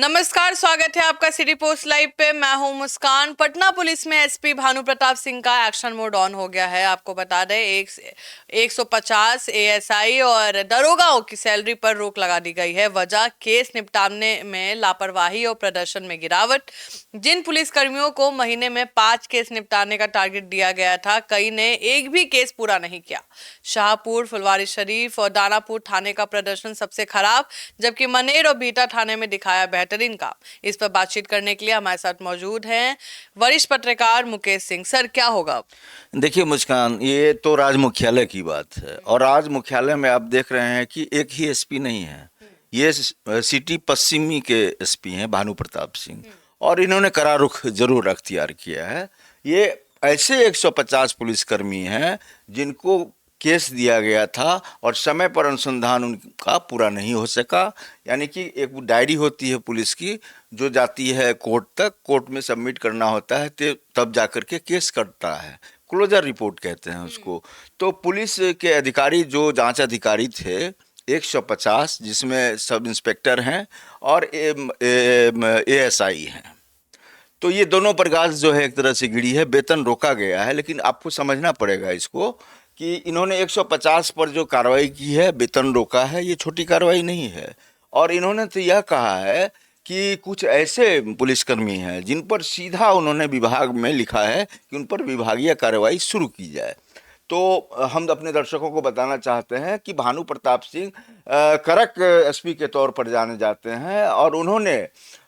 नमस्कार, स्वागत है आपका सिटी पोस्ट लाइव पे। मैं हूं मुस्कान। पटना पुलिस में एसपी भानु प्रताप सिंह का एक्शन मोड ऑन हो गया है। आपको बता दें 150 एएसआई और दरोगाओं की सैलरी पर रोक लगा दी गई है। वजह केस निपटाने में लापरवाही और प्रदर्शन में गिरावट। जिन पुलिस कर्मियों को महीने में 5 केस निपटाने का टारगेट दिया गया था, कई ने एक भी केस पूरा नहीं किया। शाहपुर, फुलवारीशरीफ और दानापुर थाने का प्रदर्शन सबसे खराब, जबकि मनेर और बीटा थाने में दिखाया बेहतरीन काम। इस पर बातचीत करने के लिए हमारे साथ मौजूद हैं वरिष्ठ पत्रकार मुकेश सिंह। सर, क्या होगा? देखिए मुस्कान, ये तो राज मुख्यालय की बात है और राज मुख्यालय में आप देख रहे हैं कि एक ही एसपी नहीं है। ये सिटी पश्चिमी के एसपी हैं भानु प्रताप सिंह, और इन्होंने कड़ा रुख जरूर अख्तियार किया है। ये ऐसे 150 पुलिसकर्मी हैं जिनको केस दिया गया था और समय पर अनुसंधान उनका पूरा नहीं हो सका। यानी कि एक डायरी होती है पुलिस की जो जाती है कोर्ट तक, कोर्ट में सबमिट करना होता है, तब जाकर के केस करता है। क्लोजर रिपोर्ट कहते हैं उसको। तो पुलिस के अधिकारी, जो जांच अधिकारी थे 150, जिसमें सब इंस्पेक्टर हैं और एएसआई हैं, तो ये दोनों पर गाज जो है एक तरह से गिरी है। वेतन रोका गया है, लेकिन आपको समझना पड़ेगा इसको कि इन्होंने 150 पर जो कार्रवाई की है, वेतन रोका है, ये छोटी कार्रवाई नहीं है। और इन्होंने तो यह कहा है कि कुछ ऐसे पुलिसकर्मी हैं जिन पर सीधा उन्होंने विभाग में लिखा है कि उन पर विभागीय कार्रवाई शुरू की जाए। तो हम अपने दर्शकों को बताना चाहते हैं कि भानु प्रताप सिंह करक एसपी के तौर पर जाने जाते हैं और उन्होंने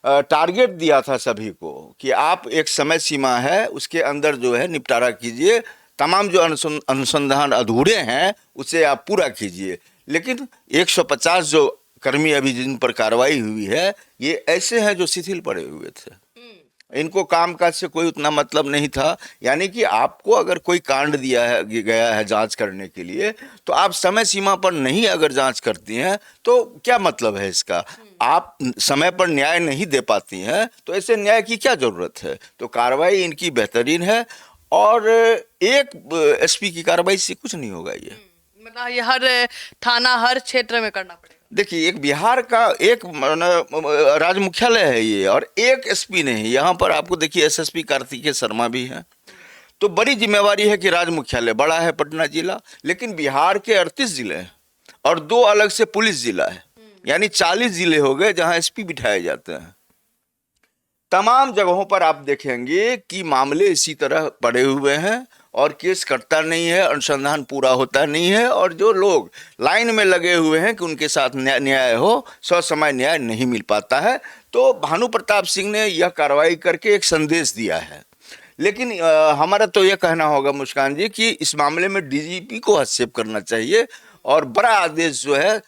टारगेट दिया था सभी को कि आप एक समय सीमा है उसके अंदर जो है निपटारा कीजिए, तमाम जो अनुसंधान अधूरे हैं उसे आप पूरा कीजिए। लेकिन 150 जो कर्मी अभी जिन पर कार्रवाई हुई है, ये ऐसे हैं जो शिथिल पड़े हुए थे। इनको कामकाज से कोई उतना मतलब नहीं था। यानी कि आपको अगर कोई कांड दिया है गया है जांच करने के लिए, तो आप समय सीमा पर नहीं अगर जांच करती हैं तो क्या मतलब है इसका? आप समय पर न्याय नहीं दे पाती हैं तो ऐसे न्याय की क्या जरूरत है? तो कार्रवाई इनकी बेहतरीन है और एक एसपी की कार्रवाई से कुछ नहीं होगा। ये मतलब ये हर थाना, हर क्षेत्र में करना पड़ेगा। देखिए, एक बिहार का एक राज मुख्यालय है ये, और एक एसपी नहीं। यहाँ पर आपको देखिए एसएसपी कार्तिकेय शर्मा भी हैं। तो बड़ी जिम्मेवारी है कि राज मुख्यालय बड़ा है पटना जिला, लेकिन बिहार के 38 जिले हैं और 2 अलग से पुलिस जिला है। यानी 40 जिले हो गए जहाँ एसपी बिठाए जाते हैं। तमाम जगहों पर आप देखेंगे कि मामले इसी तरह पड़े हुए हैं और केस कटता नहीं है, अनुसंधान पूरा होता नहीं है, और जो लोग लाइन में लगे हुए हैं कि उनके साथ न्याय हो, ससमय न्याय नहीं मिल पाता है। तो भानु प्रताप सिंह ने यह कार्रवाई करके एक संदेश दिया है। लेकिन हमारा तो यह कहना होगा मुस्कान जी कि इस मामले में डीजीपी को हस्तक्षेप करना चाहिए और बड़ा आदेश जो है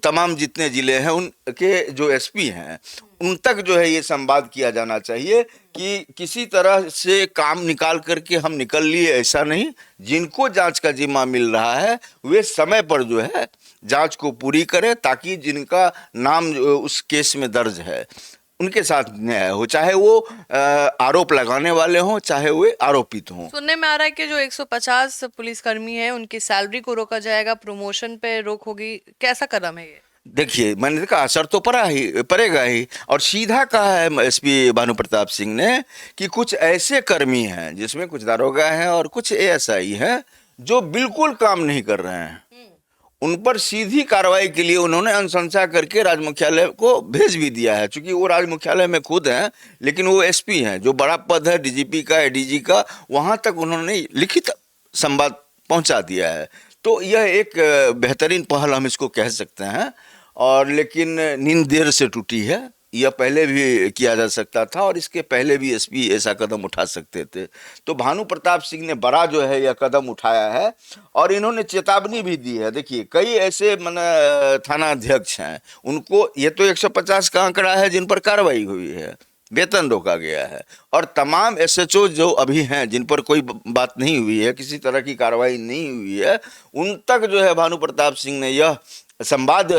तमाम जितने जिले हैं उनके जो एसपी हैं उन तक जो है ये संवाद किया जाना चाहिए कि किसी तरह से काम निकाल करके हम निकल लिए, ऐसा नहीं। जिनको जांच का जिम्मा मिल रहा है वे समय पर जो है जांच को पूरी करें, ताकि जिनका नाम उस केस में दर्ज है उनके साथ न्याय हो, चाहे वो आरोप लगाने वाले हों, चाहे वे आरोपित हों। सुनने में आ रहा है कि जो 150 पुलिसकर्मी हैं उनकी सैलरी को रोका जाएगा, प्रमोशन पे रोक होगी। कैसा कदम है ये? देखिए, मैंने कहा असर तो पड़ेगा ही, और सीधा कहा है एसपी भानु प्रताप सिंह ने कि कुछ ऐसे कर्मी हैं जिसमें कुछ दारोगा हैं और कुछ एएसआई हैं जो बिल्कुल काम नहीं कर रहे हैं। उन पर सीधी कार्रवाई के लिए उन्होंने अनुशंसा करके राज मुख्यालय को भेज भी दिया है। चूंकि वो राज मुख्यालय में खुद हैं, लेकिन वो एसपी हैं, जो बड़ा पद है डीजीपी का, एडीजी का, वहां तक उन्होंने लिखित संवाद पहुंचा दिया है। तो यह एक बेहतरीन पहल हम इसको कह सकते हैं। और लेकिन नींद देर से टूटी है। यह पहले भी किया जा सकता था और इसके पहले भी एसपी ऐसा कदम उठा सकते थे। तो भानु प्रताप सिंह ने बड़ा जो है यह कदम उठाया है और इन्होंने चेतावनी भी दी है। देखिए, कई ऐसे थाना अध्यक्ष हैं, उनको ये तो 150 का आंकड़ा है जिन पर कार्रवाई हुई है, वेतन रोका गया है, और तमाम एसएचओ जो अभी हैं जिन पर कोई बात नहीं हुई है, किसी तरह की कार्रवाई नहीं हुई है, उन तक जो है भानु प्रताप सिंह ने यह संवाद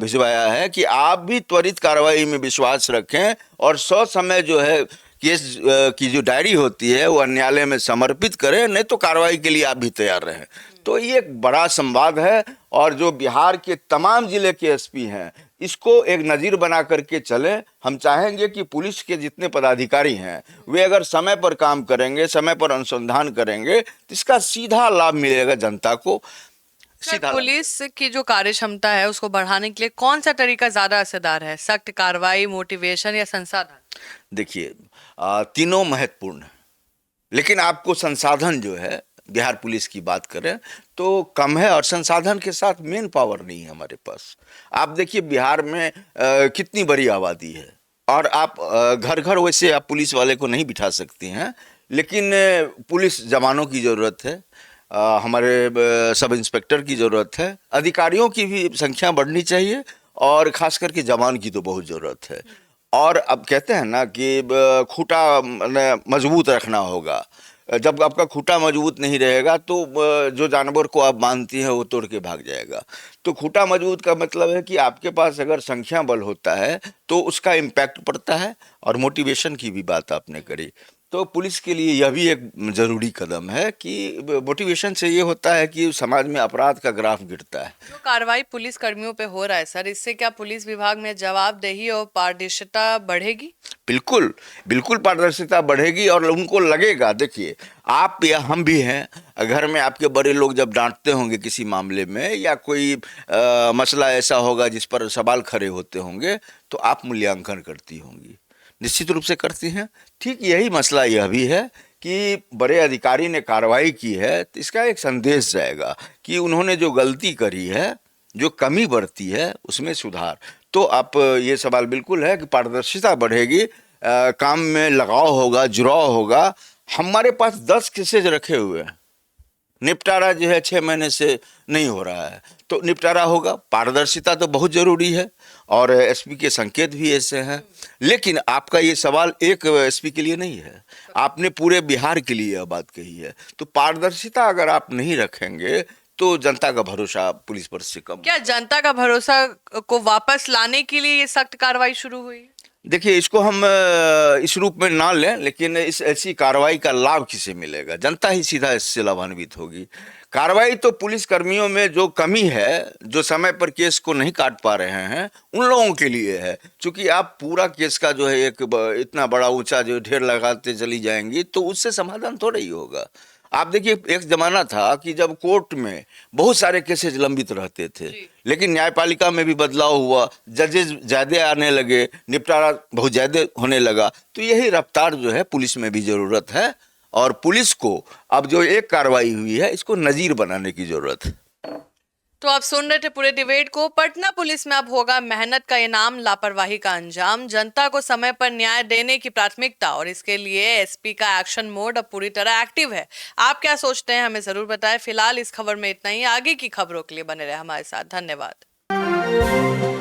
भिजवाया है कि आप भी त्वरित कार्रवाई में विश्वास रखें और समय जो है केस की जो डायरी होती है वो न्यायालय में समर्पित करें, नहीं तो कार्रवाई के लिए आप भी तैयार रहें। तो ये एक बड़ा संवाद है और जो बिहार के तमाम जिले के एसपी हैं इसको एक नज़ीर बना करके चलें। हम चाहेंगे कि पुलिस के जितने पदाधिकारी हैं वे अगर समय पर काम करेंगे, समय पर अनुसंधान करेंगे, तो इसका सीधा लाभ मिलेगा जनता को। सर, पुलिस की जो कार्य क्षमता है उसको बढ़ाने के लिए कौन सा तरीका ज्यादा असरदार है? सख्त कार्रवाई, मोटिवेशन या संसाधन? देखिए, तीनों महत्वपूर्ण है, लेकिन आपको संसाधन जो है, बिहार पुलिस की बात करें तो कम है, और संसाधन के साथ मेन पावर नहीं है हमारे पास। आप देखिए बिहार में कितनी बड़ी आबादी है, और आप घर घर वैसे आप पुलिस वाले को नहीं बिठा सकती हैं, लेकिन पुलिस जवानों की ज़रूरत है, हमारे सब इंस्पेक्टर की ज़रूरत है, अधिकारियों की भी संख्या बढ़नी चाहिए, और ख़ास करके जवान की तो बहुत ज़रूरत है। और अब कहते हैं ना कि खूंटा मजबूत रखना होगा। जब आपका खूंटा मजबूत नहीं रहेगा तो जो जानवर को आप बांधती हैं वो तोड़ के भाग जाएगा। तो खूंटा मजबूत का मतलब है कि आपके पास अगर संख्या बल होता है तो उसका इम्पैक्ट पड़ता है। और मोटिवेशन की भी बात आपने करी, तो पुलिस के लिए यह भी एक ज़रूरी कदम है कि मोटिवेशन से ये होता है कि समाज में अपराध का ग्राफ गिरता है। जो कार्रवाई पुलिस कर्मियों पे हो रहा है सर, इससे क्या पुलिस विभाग में जवाबदेही और पारदर्शिता बढ़ेगी? बिल्कुल, बिल्कुल पारदर्शिता बढ़ेगी, और उनको लगेगा, देखिए आप या हम भी हैं, घर में आपके बड़े लोग जब डांटते होंगे किसी मामले में, या कोई मसला ऐसा होगा जिस पर सवाल खड़े होते होंगे, तो आप मूल्यांकन करती होंगी, निश्चित रूप से करती हैं। ठीक यही मसला यह भी है कि बड़े अधिकारी ने कार्रवाई की है तो इसका एक संदेश जाएगा कि उन्होंने जो गलती करी है, जो कमी बरती है, उसमें सुधार। तो आप ये सवाल बिल्कुल है कि पारदर्शिता बढ़ेगी, काम में लगाव होगा, जुड़ाव होगा। हमारे पास 10 केसेज रखे हुए हैं, निपटारा जो है 6 महीने से नहीं हो रहा है, तो निपटारा होगा। पारदर्शिता तो बहुत ज़रूरी है, और एसपी के संकेत भी ऐसे हैं। लेकिन आपका ये सवाल एक एसपी के लिए नहीं है, आपने पूरे बिहार के लिए यह बात कही है। तो पारदर्शिता अगर आप नहीं रखेंगे तो जनता का भरोसा पुलिस पर से कम। क्या जनता का भरोसा को वापस लाने के लिए ये सख्त कार्रवाई शुरू हुई? देखिए, इसको हम इस रूप में ना लें, लेकिन इस ऐसी कार्रवाई का लाभ किसे मिलेगा? जनता ही सीधा इससे लाभान्वित होगी। कार्रवाई तो पुलिस कर्मियों में जो कमी है, जो समय पर केस को नहीं काट पा रहे हैं, उन लोगों के लिए है। क्योंकि आप पूरा केस का जो है एक इतना बड़ा ऊंचा जो ढेर लगाते चली जाएंगी तो उससे समाधान थोड़ा ही होगा। आप देखिए, एक जमाना था कि जब कोर्ट में बहुत सारे केसेज लंबित रहते थे, लेकिन न्यायपालिका में भी बदलाव हुआ, जजेस ज़्यादा आने लगे, निपटारा बहुत ज़्यादा होने लगा। तो यही रफ्तार जो है पुलिस में भी ज़रूरत है, और पुलिस को अब जो एक कार्रवाई हुई है इसको नज़ीर बनाने की ज़रूरत है। तो आप सुन रहे थे पूरे डिबेट को। पटना पुलिस में अब होगा मेहनत का इनाम, लापरवाही का अंजाम। जनता को समय पर न्याय देने की प्राथमिकता, और इसके लिए एसपी का एक्शन मोड अब पूरी तरह एक्टिव है। आप क्या सोचते हैं, हमें जरूर बताएं। फिलहाल इस खबर में इतना ही। आगे की खबरों के लिए बने रहे हमारे साथ। धन्यवाद।